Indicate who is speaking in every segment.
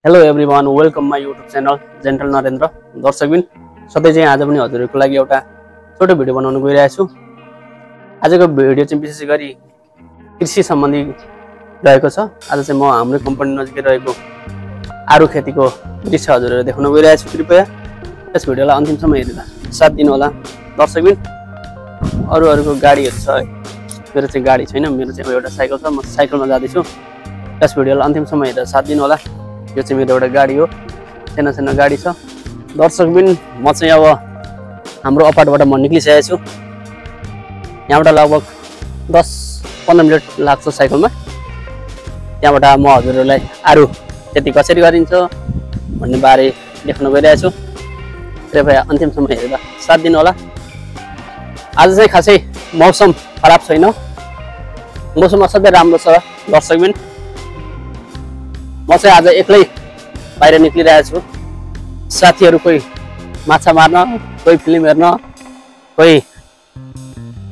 Speaker 1: Hello everyone, welcome my YouTube channel gentle Narendra. दर्शकबिन सधैँ चाहिँ आज पनि हजुरहरूको लागि एउटा छोटो भिडियो बनाउन गइरहेको छु। आजको भिडियो चाहिँ विशेष गरी कृषि सम्बन्धी रहेको छ। आज चाहिँ म हाम्रो कम्पनी नजिकै रहेको आरु खेतीको दृश्य हजुरहरूले देखाउन गइरहेको छु। कृपया यस भिडियोलाई अन्तिमसम्म हेरेर साथ दिनु होला दर्शकबिन। अरूहरूको गाडीहरू छ है, मेरो चाहिँ गाडी छैन, मेरो चाहिँ एउटा साइकल छ, म साइकलमा जाँदैछु। यस भिडियोलाई अन्तिमसम्म हेरेर साथ दिनु होला। यो चाहिँ मेरो एउटा गाडी हो, सानो सानो गाडी छ। दर्शकबिन म चाहिँ अब हाम्रो अपार्टबाट म निक्लिसकेको छु। यहाँबाट लगभग 10-15 मिनट लाग्छ साइकलमा। त्यहाँबाट म हजुरहरूलाई आरु खेती कसरी गरिन्छ भन्ने बारे देखाउन गइरहेको छु। कृपया अन्तिमसम्म हेरेर साथ दिनु होला। आज चाहिँ खासै मौसम खराब छैन, मौसम असाध्यै राम्रो छ दर्शकबिन। म चाहिँ आज एक्लै बाहिर निक्लिरहेको छु। साथीहरू कोही माछा मार्न, कोही फिल्म हेर्न, कोही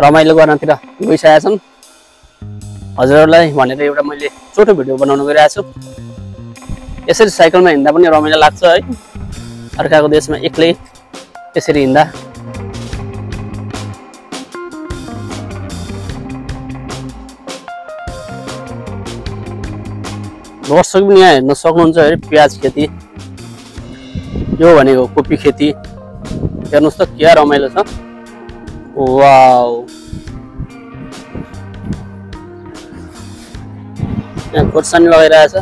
Speaker 1: रमाइलो गर्नतिर गइसकेका छन्। हजुरहरूलाई भनेर एउटा मैले छोटो भिडियो बनाउन गइरहेको छु। यसरी साइकलमा हिँड्दा पनि रमाइलो लाग्छ है, अर्काको देशमा एक्लै यसरी हिँड्दा। दर्शक पनि यहाँ हेर्न सक्नुहुन्छ है, प्याज खेती, यो भनेको कोपी खेती। हेर्नुहोस् त क्या रमाइलो छ। वाउ, यहाँ खोर्सानी लगाइरहेछ।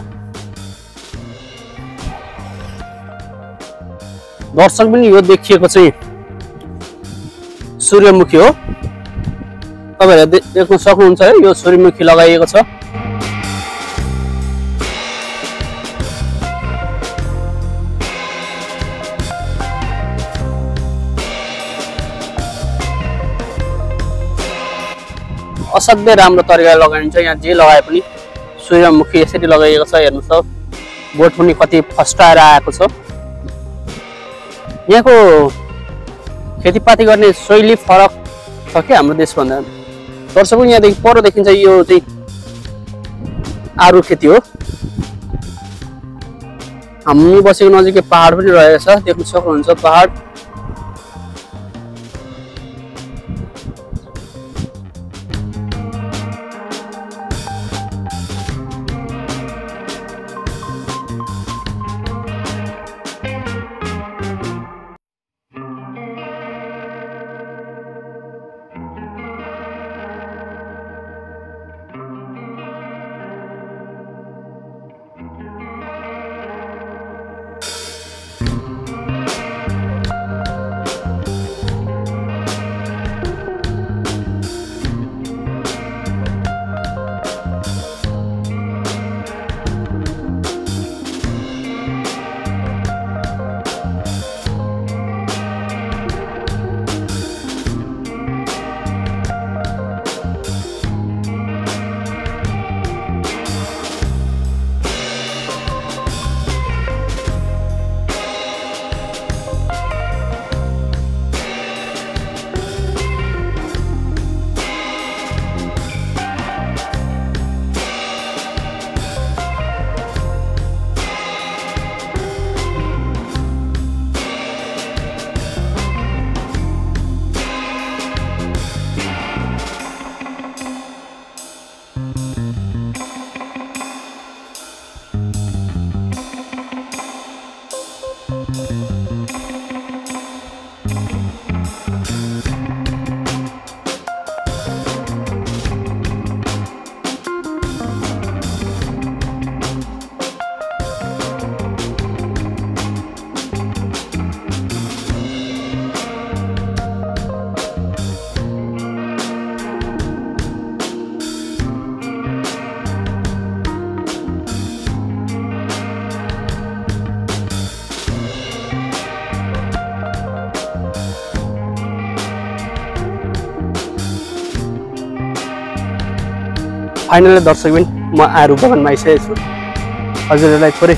Speaker 1: दर्शक पनि यो देखिएको चाहिँ सूर्यमुखी हो। तपाईहरुले देख्न सक्नुहुन्छ है, यो सूर्यमुखी लगाइएको छ। असाध्यै राम्रो तरिकाले लगाइन्छ। यहाँ जे लगाए पनि सूर्यमुखी यसरी लगाइएको छ। हेर्नुहोस् त, बोट पनि कति फस्टाएर आएको छ। यहाँको खेतीपाती गर्ने शैली फरक छ कि हाम्रो देशभन्दा। दर्शकहरू यहाँदेखि पर देखिन्छ, यो चाहिँ आरु खेती हो। हामी बसेको नजिकै पहाड पनि रहेको छ, देख्न सक्नुहुन्छ पहाड। फाइनली दर्शकबिन म आरु बगानमा आइसकेको छु। हजुरहरूलाई थोरै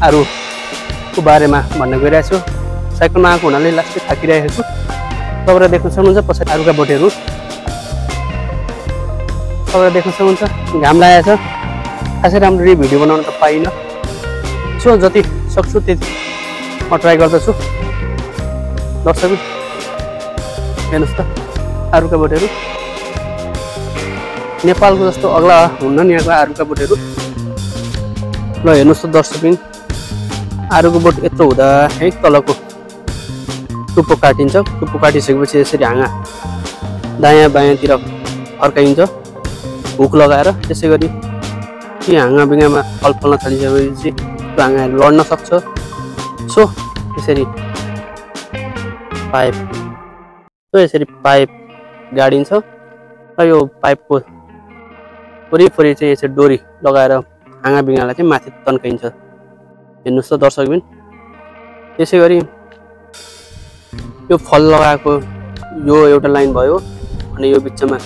Speaker 1: आरुको बारेमा भन्न गइरहेको छु। साइकलमा आएको हुनाले लास्टै थाकिरहेको छु। तपाईँले देख्न सक्नुहुन्छ पछाडि आरुका बोटहरू। तपाईँले देख्न सक्नुहुन्छ घाम लागेको छ। खासै राम्ररी भिडियो बनाउन त पाइनँ। सो जति सक्छु त्यति म ट्राई गर्दछु। दर्शक हेर्नुहोस् त आरुका बोटहरू नेपालको जस्तो अग्ला हुन्न नि यहाँको आरुका बोटहरू। ल हेर्नुहोस् त दर्शकबिन आरुको बोट यत्रो हुँदा है तलको टुप्पो काटिन्छ। टुप्पो काटिसकेपछि यसरी हाँगा दायाँ बायाँतिर फर्काइन्छ हुक लगाएर। त्यसै गरी ती हाँगा बिगामा फल फल्न थालिसकेपछि त्यो हाँगाहरू लड्न सक्छ। सो यसरी पाइप यसरी पाइप गाडिन्छ र यो पाइपको वरिपरि चाहिँ यसरी डोरी लगाएर हाँगा बिगालाई चाहिँ माथि तन्काइन्छ। हेर्नुहोस् त दर्शकबिन त्यसै गरी यो फल लगाएको यो एउटा लाइन भयो अनि यो बिचमा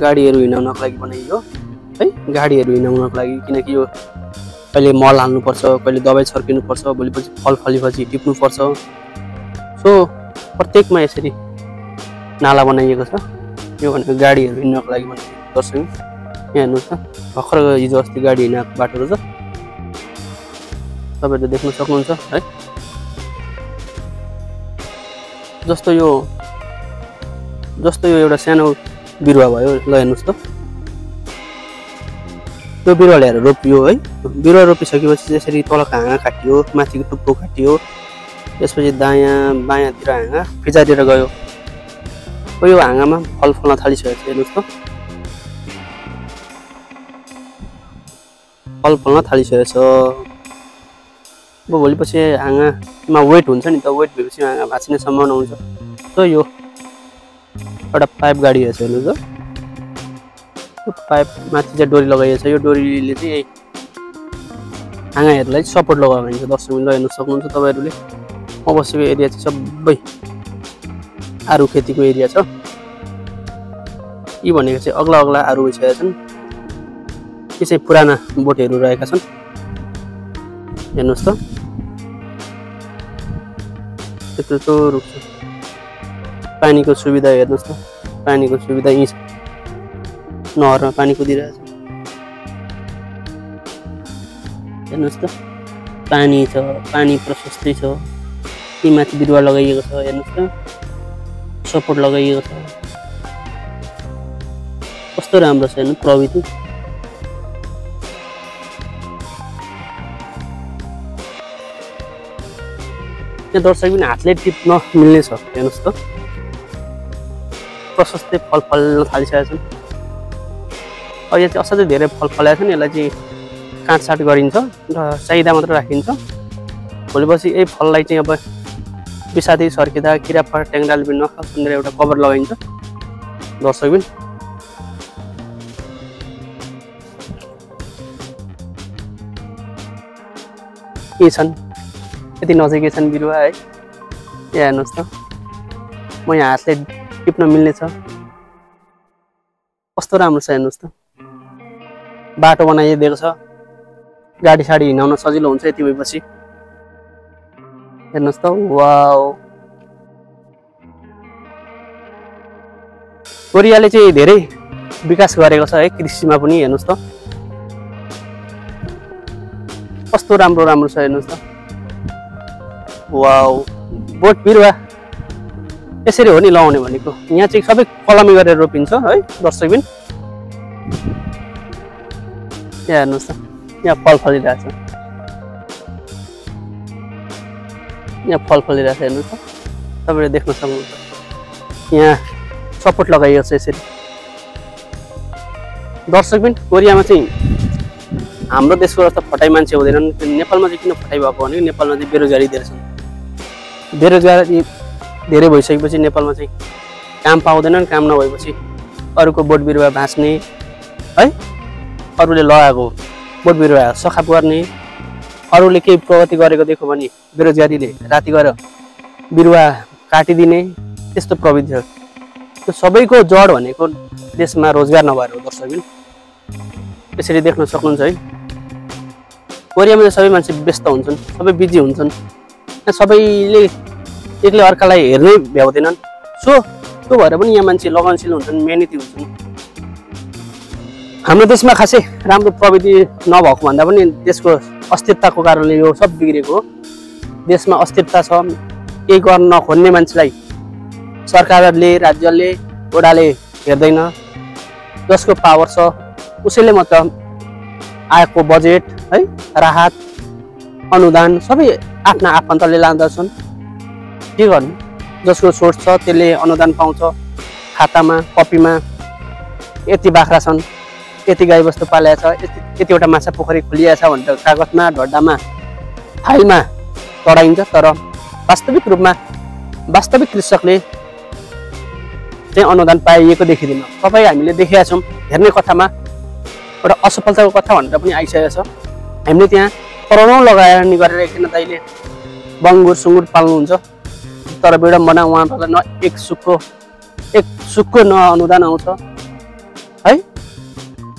Speaker 1: गाडीहरू हिँडाउनको लागि बनाइयो है। गाडीहरू हिँडाउनको लागि किनकि यो कहिले मल हाल्नुपर्छ कहिले दबाई छर्किनुपर्छ भोलिपछि फल फलेपछि टिप्नुपर्छ। सो प्रत्येकमा यसरी नाला बनाइएको छ। यो भनेको गाडीहरू हिँड्नको लागि बनाइएको। दर्शक यहाँ हेर्नुहोस् त भर्खर हिजो अस्ति गाडी हिँडेको बाटो रहेछ तपाईँहरूले देख्न सक्नुहुन्छ है। जस्तो यो एउटा सानो बिरुवा भयो। ल हेर्नुहोस् त यो बिरुवा ल्याएर रोपियो है। बिरुवा रोपिसकेपछि त्यसरी तलको हाँगा काटियो माथिको टुप्पो काटियो त्यसपछि दायाँ बायाँतिर हाँगा फिजारेर गयो। यो हाँगामा फल फल्न थालिसकेको छ। हेर्नुहोस् त फल फल्न थालिसकेको छ। अब भोलिपछि हाँगामा वेट हुन्छ नि त वेट भएपछि हाँगा भाँचिने सम्भावना हुन्छ। सो यो एउटा पाइप गाडिएको छ। हेर्नुहोस् त यो पाइप माथि चाहिँ डोरी लगाइएको छ। यो डोरीले चाहिँ यही हाँगाहरूलाई सपोर्ट लगाइन्छ। दर्शकबिन हेर्नु सक्नुहुन्छ तपाईँहरूले म बसेको एरिया चाहिँ सबै आरु खेतीको एरिया छ। यी भनेको चाहिँ अग्ला अग्ला आरु भइसकेका छन्। यी चाहिँ पुराना बोटहरू रहेका छन्। हेर्नुहोस् त यत्रो रुख छ। पानीको सुविधा हेर्नुहोस् त पानीको सुविधा यहीँ छ। नहरमा पानी कुदिरहेछ। हेर्नुहोस् त पानी छ पानी प्रशस्तै छ। यी माथि बिरुवा लगाइएको छ। हेर्नुहोस् त सपोर्ट लगाइएको छ। कस्तो राम्रो छ हेर्नु प्रविधि। यहाँ दर्शक पनि हातले टिप्न मिल्ने छ। हेर्नुहोस् त प्रशस्तै फल फल्न थालिसकेका छन्। अब यहाँ चाहिँ असाध्यै धेरै फल फलेका छन्। यसलाई चाहिँ काटसाट गरिन्छ र चाहिँदा मात्र राखिन्छ। भोलिपछि यही फललाई चाहिँ अब बिसादी सर्किँदा किरा फट्याङ्ग्राले पनि नखाओस् भनेर एउटा कभर लगाइन्छ। दर्शकबिन के छन् यति नजिकै छन् बिरुवा है। यहाँ हेर्नुहोस् त म यहाँ हातले टिप्न मिल्ने छ। कस्तो राम्रो छ हेर्नुहोस् त बाटो बनाइदिएको छ। गाडी साडी हिँडाउन सजिलो हुन्छ यति भएपछि। हेर्नुहोस् त वाउ कोरियाले चाहिँ धेरै विकास गरेको छ है कृषिमा पनि। हेर्नुहोस् त कस्तो राम्रो राम्रो छ। हेर्नुहोस् त वाउ बोट बिरुवा यसरी हो नि लगाउने भनेको। यहाँ चाहिँ सबै कलमी गरेर रोपिन्छ है दर्शकबिन। यहाँ हेर्नुहोस् त यहाँ फल फलिरहेछ। यहाँ फल फलिरहेछ। हेर्नुहोस् त तपाईँले देख्न सक्नुहुन्छ। यहाँ सपोर्ट लगाइएको छ यसरी। दर्शकबिन कोरियामा चाहिँ हाम्रो देशको जस्तो फटाइ मान्छे हुँदैनन्। नेपालमा चाहिँ किन फटाइ भएको भने नेपालमा चाहिँ बेरोजगारी धेरै छन्। बेरोजगारी धेरै भइसकेपछि नेपालमा चाहिँ काम पाउँदैनन्। काम नभएपछि अरूको बोट बिरुवा भाँच्ने है अरूले लगाएको बोट बिरुवा सखाप गर्ने अरूले केही प्रगति गरेको देख्यो भने बेरोजगारीले राति गएर बिरुवा काटिदिने त्यस्तो प्रविधि छ। त्यो सबैको जड भनेको देशमा रोजगार नभएर हो दर्शकबिन। यसरी देख्न सक्नुहुन्छ है। कोरियामा सबै मान्छे व्यस्त हुन्छन् सबै बिजी हुन्छन्। सबैले एकले अर्कालाई हेर्नै भ्याउँदैनन्। सो त्यो भएर पनि यहाँ मान्छे लगनशील हुन्छन् मेहनती हुन्छन्। हाम्रो देशमा खासै राम्रो प्रविधि नभएको भन्दा पनि देशको अस्थिरताको कारणले यो सब बिग्रेको हो। देशमा अस्थिरता छ, केही गर्न खोज्ने मान्छेलाई सरकारले, राज्यले, वडाले हेर्दैन। जसको पावर छ उसैले मात्र आएको बजेट है, राहत, अनुदान सबै आफ्ना आफन्तले लाँदछन्। के गर्नु, जसको सोर्स छ त्यसले अनुदान पाउँछ, खातामा कपीमा यति बाख्रा छन्, यति गाईबस्तु पालेको छ, यतिवटा माछा पोखरी खोलिएको छ भनेर कागजमा, ढड्डामा, फाइलमा चढाइन्छ। तर वास्तविक रूपमा वास्तविक कृषकले चाहिँ अनुदान पाइएको देखिँदैन। तपाईँ हामीले देखेका छौँ, हेर्ने कथामा एउटा असफलताको कथा भनेर पनि आइसकेको छ। हामीले त्यहाँ करोडौँ लगाएर नि गरेर एकजना दाइले बङ्गुर सुँगुर पाल्नुहुन्छ, तर विडम्बना उहाँहरूलाई न एक सुक्को न अनुदान आउँछ है।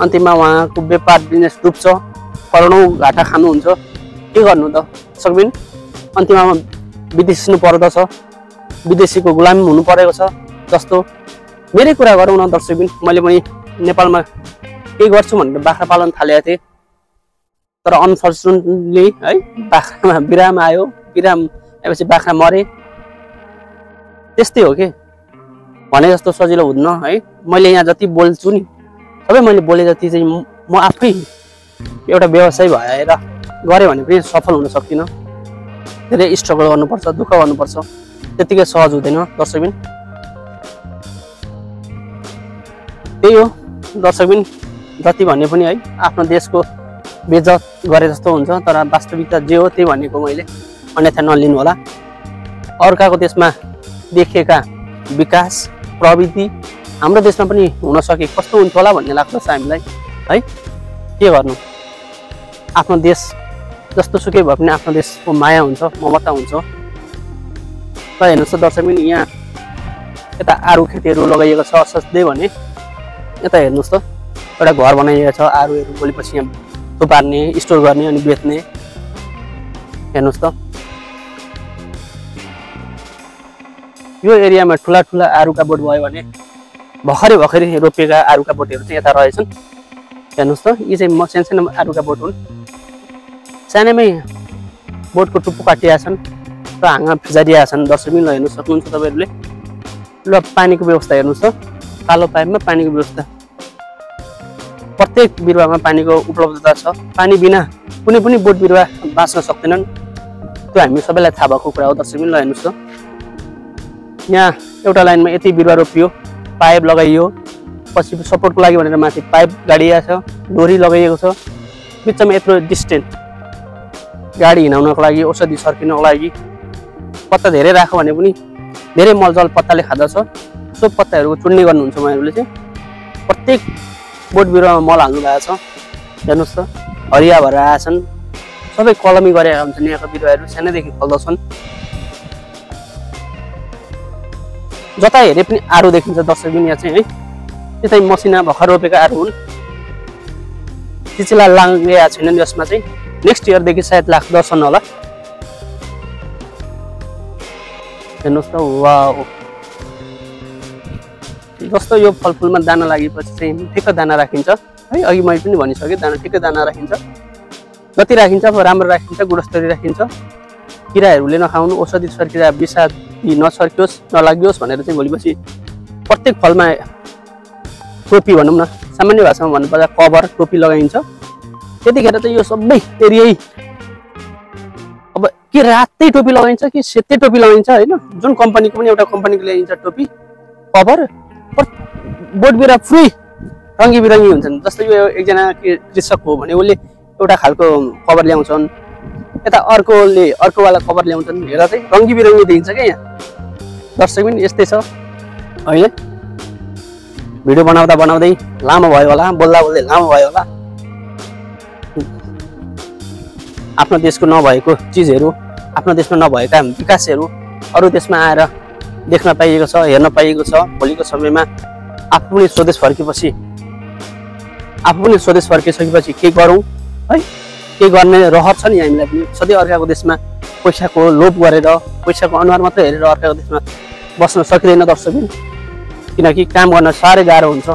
Speaker 1: अन्तिममा उहाँको व्यापार बिजनेस डुब्छ, करोडौँ घाटा खानुहुन्छ। के गर्नु त सक्दिन, अन्तिममा विदेशिनु पर्दछ, विदेशीको गुलामी हुनु परेको छ। जस्तो मेरै कुरा गरौँ न दर्शकबिन, मैले पनि नेपालमा केही गर्छु भनेर बाख्रा पालन थालेको थिएँ, तर अनफर्चुनेटली है बाख्रामा बिराम आयो। बिराम आएपछि बाख्रा मरे। त्यस्तै हो कि भने जस्तो सजिलो हुन्न है। मैले यहाँ जति बोल्छु नि, सबै मैले बोले जति चाहिँ म आफै एउटा व्यवसाय भएर गरेँ भने पनि सफल हुन सक्दिनँ। धेरै स्ट्रगल गर्नुपर्छ, दुःख गर्नुपर्छ, त्यतिकै सहज हुँदैन दर्शकबिन। त्यही हो दर्शकबिन, जति भने पनि है आफ्नो देशको बेइज्जत गरे जस्तो हुन्छ। तर वास्तविकता जे हो त्यही भनेको मैले, अन्यथा नलिनु होला। अर्काको देशमा देखिएका विकास प्रविधि हाम्रो देशमा पनि हुन सके कस्तो हुन्थ्यो होला भन्ने लाग्छ हामीलाई है। के गर्नु, आफ्नो देश जस्तो सुकै भए पनि आफ्नो देशको माया हुन्छ, ममता हुन्छ। र हेर्नुहोस् त दर्शकबिन, यहाँ यता आरू खेतीहरू लगाइएको छ सधैँ भने। यता हेर्नुहोस् त एउटा घर बनाइएको छ, आरूहरू भोलिपछि यहाँ थुपार्ने, स्टोर गर्ने अनि बेच्ने। हेर्नुहोस् त यो एरियामा ठुला ठुला आरूका बोट भयो भने भर्खरै रोपिएका आरूका बोटहरू चाहिँ यता रहेछन्। हेर्नुहोस् त, यी चाहिँ सानो आरूका बोट हुन्। सानैमै बोटको टुप्पो काटिएका छन् र हाँगा फिजारिएका छन्। दर्शकबिन हेर्नु सक्नुहुन्छ तपाईँहरूले। ल पानीको व्यवस्था हेर्नुहोस् त, कालो पाइपमा पानीको व्यवस्था, प्रत्येक बिरुवामा पानीको उपलब्धता छ। पानी बिना कुनै पनि बोट बिरुवा बाँच्न सक्दैनन्, त्यो हामी सबैलाई थाहा भएको कुरा हो दर्शकबिन। ल हेर्नुहोस् त, यहाँ एउटा लाइनमा यति बिरुवा रोपियो, पाइप लगाइयो, पछि सपोर्टको लागि भनेर माथि पाइप गाडिएको छ, डोरी लगाइएको छ, बिचमा यत्रो डिस्टेन्स गाडी हिँडाउनको लागि, औषधि सर्किनको लागि। पत्ता धेरै राख्यो भने पनि धेरै मलजल पत्ताले खाँदछ। सो पत्ताहरूको चुन्ने गर्नुहुन्छ उहाँहरूले चाहिँ। प्रत्येक बोट बिरुवामा मल हाल्नु भएको छ। हेर्नुहोस् त, हरिया भएर आएछन्, सबै कलमी गरेका हुन्छन्। यहाँको बिरुवाहरू सानैदेखि फल्दछन्। जता हेरे पनि आरू देखिन्छ दर्शकबिन यहाँ चाहिँ है। त्यतै मसिना भर्खर रोपेका आरू हुन्। चिचिला लाग्ने छैनन् यसमा चाहिँ। नेक्स्ट इयरदेखि सायद लाग्दछन् होला। हेर्नुहोस् त, वाउ, जस्तो यो फलफुलमा दाना लागेपछि चाहिँ ठिक्क दाना राखिन्छ है। अघि मैले पनि भनिसकेँ, दाना ठिक्क दाना राखिन्छ। जति राखिन्छ अब राम्रो राखिन्छ, गुणस्तरीय राखिन्छ। किराहरूले नखाउनु, औषधि सर्किरा विषादी नछर्कियोस्, नलागियोस् भनेर चाहिँ भोलिपछि प्रत्येक फलमा टोपी भनौँ न, सामान्य भाषामा भन्नुपर्दा कभर टोपी लगाइन्छ। त्यतिखेर चाहिँ यो सबै एरियै अब के रातै टोपी लगाइन्छ कि सेतै टोपी लगाइन्छ होइन। जुन कम्पनीको पनि एउटा कम्पनीको ल्याइन्छ टोपी कभर, बोट बिरुवा पुरै रङ्गी बिरङ्गी हुन्छन्। जस्तै यो एकजना कृषक हो भने उसले एउटा खालको कभर ल्याउँछन्, यता अर्कोले अर्कोवाला कभर ल्याउँछन्। हेर चाहिँ रङ्गी बिरङ्गी देखिन्छ क्या यहाँ दर्शकबिन। यस्तै छ अहिले। भिडियो बनाउँदा बनाउँदै लामो भयो होला, बोल्दा बोल्दै लामो भयो होला। आफ्नो देशको नभएको चिजहरू, आफ्नो देशमा नभएका विकासहरू अरू देशमा आएर देख्न पाइएको छ, हेर्न पाइएको छ। भोलिको समयमा आफू पनि स्वदेश फर्किसकेपछि के गरौँ है, के गर्ने रहर छ नि हामीलाई पनि। सधैँ अर्काको देशमा पैसाको लोभ गरेर, पैसाको अनुहार मात्रै हेरेर अर्काको देशमा बस्न सकिँदैन दर्शकबिन। किनकि काम गर्न साह्रै गाह्रो हुन्छ।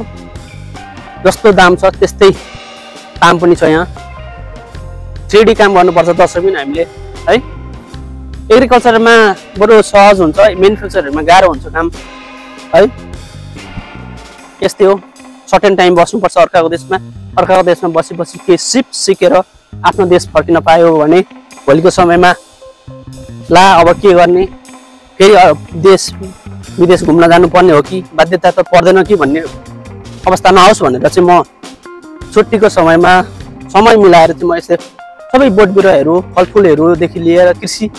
Speaker 1: जस्तो दाम छ त्यस्तै काम पनि छ यहाँ। 3D काम गर्नुपर्छ दर्शकबिन हामीले है। एग्रिकल्चरमा बरु सहज हुन्छ, म्यानुफ्याक्चरहरूमा गाह्रो हुन्छ काम है। यस्तै हो, सर्टेन टाइम बस्नुपर्छ अर्काको देशमा बसी के सिकेर आफ्नो देश फर्किन पायो भने भोलिको समयमा ला अब के गर्ने, फेरि देश विदेश घुम्न जानुपर्ने हो कि बाध्यता त पर्दैन कि भन्ने अवस्था नआओस् भनेर चाहिँ म छुट्टीको समयमा समय मिलाएर चाहिँ म यस्तै सबै बोट बिरुवाहरू फलफुलहरूदेखि लिएर कृषि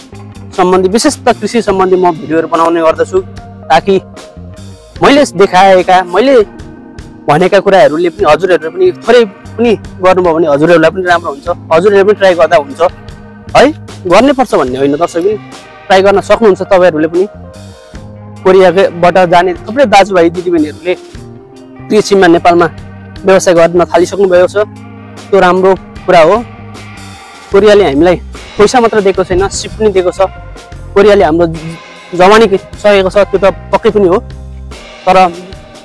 Speaker 1: सम्बन्धी विशेष त कृषि सम्बन्धी म भिडियोहरू बनाउने गर्दछु, ताकि मैले देखाएका मैले भनेका कुराहरूले पनि हजुरहरूले पनि थोरै पनि गर्नुभयो भने हजुरहरूलाई पनि राम्रो हुन्छ, हजुरहरूले पनि ट्राई गर्दा हुन्छ है। गर्नुपर्छ भन्ने होइन दर्शकबिन, ट्राई गर्न सक्नुहुन्छ तपाईँहरूले पनि। कोरियाबाट जाने थुप्रै दाजुभाइ दिदीबहिनीहरूले कृषिमा नेपालमा व्यवसाय गर्न थालिसक्नु भएको छ, त्यो राम्रो कुरा हो। कोरियाले हामीलाई पैसा मात्र दिएको छैन, सिप पनि दिएको छ। कोरियाले हाम्रो जवानी सकेको छ, त्यो त पक्कै पनि हो, तर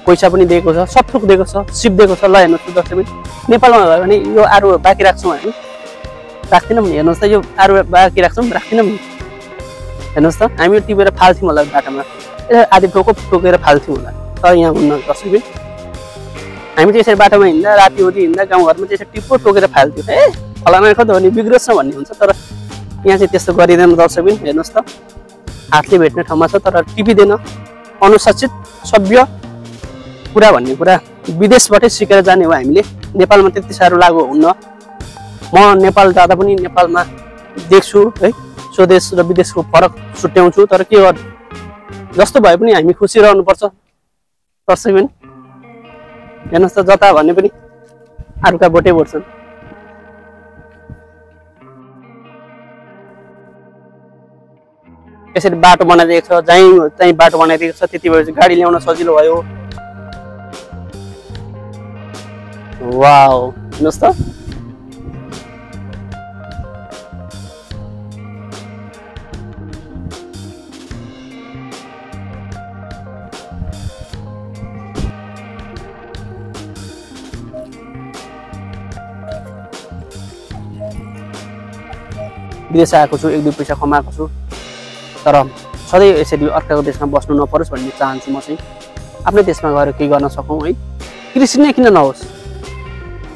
Speaker 1: पैसा पनि दिएको छ, सब थोक दिएको छ, सिप दिएको छ। ल हेर्नुहोस् त दर्शकबिन, नेपालमा भयो भने यो आरु बाँकी राख्छौँ हामी, राख्दैनौँ नि। हेर्नुहोस् त यो आरु बाँकी राख्छौँ, राख्दैनौँ नि। हेर्नुहोस् त हामी टिपेर फाल्थ्यौँ होला बाटोमा, आधी ठोकेर फाल्थ्यौँ होला, तर यहाँ हुन्न दर्शकबिन। हामी चाहिँ यसरी बाटोमा हिँड्दा राति हुँदी हिँड्दा गाउँघरमा चाहिँ यसरी टिप्पो टोकेर फाल्थ्यौँ, ए फलाना खो भने बिग्रोस् न भन्ने हुन्छ। तर यहाँ चाहिँ त्यस्तो गरिँदैन दर्शकबिन। हेर्नुहोस् त हातले भेट्ने ठाउँमा छ तर टिपिँदैन। अनुशासित सभ्य कुरा भन्ने कुरा विदेशबाटै सिकेर जाने हो हामीले, नेपालमा त्यति साह्रो लागु हुन्न। म नेपाल जाँदा पनि नेपालमा देख्छु है, स्वदेश र विदेशको फरक छुट्याउँछु। तर के गर्नु, जस्तो भए पनि हामी खुसी रहनुपर्छ दर्शकबिन। हेर्नुहोस् त जता भने पनि आरुका बोटै बोट्छन्। यसरी बाटो बनाइदिएको छ, जहीँ बाटो बनाइदिएको छ, त्यति भएपछि गाडी ल्याउन सजिलो भयो। वाउ, हेर्नुहोस् त विदेश आएको छु, 1-2 पैसा कमाएको छु, तर सधैँ यसरी अर्काको देशमा बस्नु नपरोस् भन्ने चाहन्छु म चाहिँ। आफ्नै देशमा गएर केही गर्न सकौँ है। कृषि नै किन नहोस्,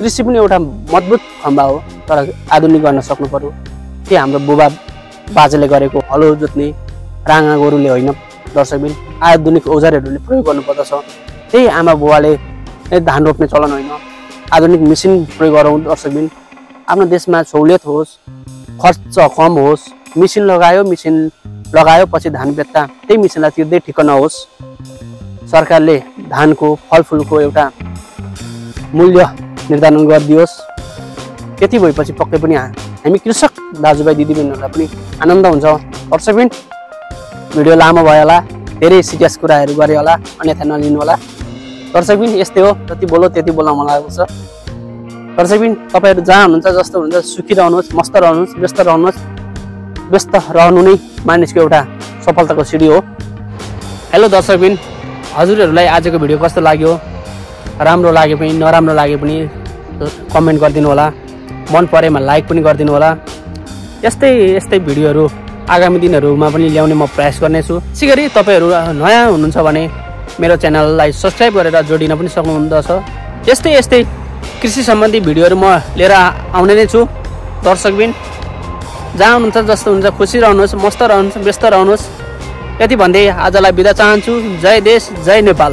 Speaker 1: कृषि पनि एउटा मजबुत खम्बा हो, तर आधुनिक गर्न सक्नु पर्यो। के हाम्रो बुबा बाजेले गरेको हलो जोत्ने राँगा गोरुले होइन दर्शकबिन, आधुनिक औजारहरूले प्रयोग गर्नुपर्दछ। त्यही आमा बुवाले धान रोप्ने चलन होइन, आधुनिक मेसिन प्रयोग गरौँ दर्शकबिन। आफ्नो देशमा सहुलियत होस्, खर्च कम होस्, मेसिन लगायो पछि धान बेच्दा त्यही मेसिनलाई तिर्दै ठिक्क नहोस्। सरकारले धानको फलफुलको एउटा मूल्य निर्धारण गरिदियोस्। त्यति भएपछि पक्कै पनि हामी कृषक दाजुभाइ दिदीबहिनीहरूलाई पनि आनन्द हुन्छ दर्शकबिन। भिडियो लामो भयो होला, धेरै सिरियस कुराहरू गरे होला, अन्यथा नलिनु होला दर्शकबिन। यस्तै हो, जति बोलो त्यति बोल्न मन लागेको छ दर्शकबिन। तपाईँहरू जहाँ हुनुहुन्छ, जस्तो हुनुहुन्छ, सुखी रहनुहोस्, मस्त रहनुहोस्, व्यस्त रहनुहोस्। व्यस्त रहनु नै मानिसको एउटा सफलताको सिडी हो। हेलो दर्शकबिन, हजुरहरूलाई आजको भिडियो कस्तो लाग्यो? राम्रो लागे पनि नराम्रो लागे पनि कमेन्ट गरिदिनु होला, मन परेमा लाइक पनि गरिदिनु होला। यस्तै भिडियोहरू आगामी दिनहरूमा पनि ल्याउने म प्रयास गर्नेछु। त्यसै गरी तपाईँहरू नयाँ हुनुहुन्छ भने मेरो च्यानललाई सब्सक्राइब गरेर जोडिन पनि सक्नुहुँदछ। यस्तै कृषि सम्बन्धी भिडियोहरू म लिएर आउने नै छु दर्शकबिन। जहाँ हुनुहुन्छ, जस्तो हुन्छ, खुसी रहनुहोस्, मस्त रहनुहोस्, व्यस्त रहनुहोस्। यति भन्दै आजलाई बिदा चाहन्छु। जय देश, जय नेपाल।